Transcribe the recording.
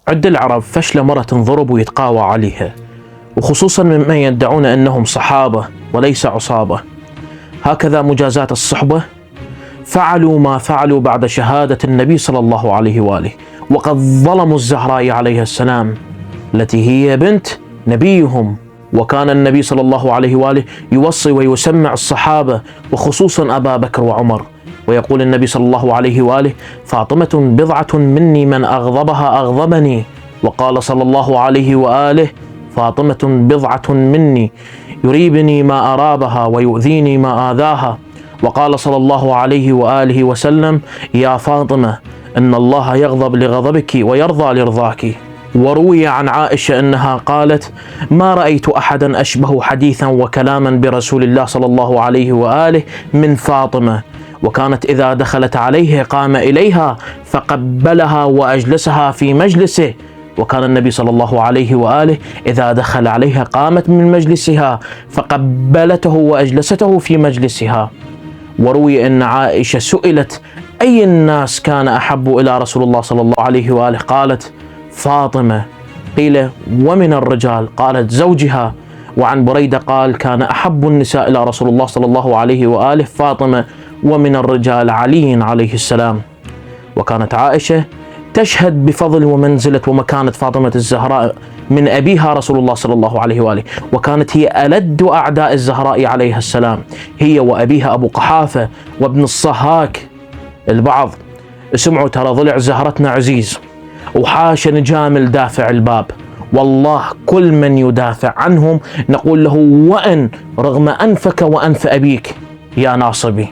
عد العرب فشل مرة تنضرب ويتقاوى عليها، وخصوصا ممن يدعون أنهم صحابة وليس عصابة. هكذا مجازاة الصحبة فعلوا ما فعلوا بعد شهادة النبي صلى الله عليه وآله، وقد ظلموا الزهراء عليه السلام التي هي بنت نبيهم. وكان النبي صلى الله عليه وآله يوصي ويسمع الصحابة وخصوصا أبا بكر وعمر، ويقول النبي صلى الله عليه وآله: فاطمة بضعة مني من أغضبها أغضبني. وقال صلى الله عليه وآله: فاطمة بضعة مني يريبني ما أرابها ويؤذيني ما آذاها. وقال صلى الله عليه وآله وسلم: يا فاطمة إن الله يغضب لغضبك ويرضى لرضاك. وروي عن عائشة أنها قالت: ما رأيت أحدا أشبه حديثا وكلاما برسول الله صلى الله عليه وآله من فاطمة، وكانت إذا دخلت عليه قام إليها فقبلها وأجلسها في مجلسه. وكان النبي صلى الله عليه وآله إذا دخل عليها قامت من مجلسها فقبلته وأجلسته في مجلسها. وروي أن عائشة سئلت: أي الناس كان أحب إلى رسول الله صلى الله عليه وآله؟ قالت: فاطمة. قيل: ومن الرجال؟ قالت: زوجها. وعن بريدة قال: كان أحب النساء إلى رسول الله صلى الله عليه وآله فاطمة، ومن الرجال علي عليه السلام. وكانت عائشة تشهد بفضل ومنزلة ومكانة فاطمة الزهراء من أبيها رسول الله صلى الله عليه وآله، وكانت هي ألد أعداء الزهراء عليها السلام، هي وأبيها أبو قحافة وابن الصهاك. البعض سمعوا ترى ضلع زهرتنا عزيز، وحاش نجامل دافع الباب. والله كل من يدافع عنهم نقول له: وأن رغم أنفك وأنف أبيك يا ناصبي.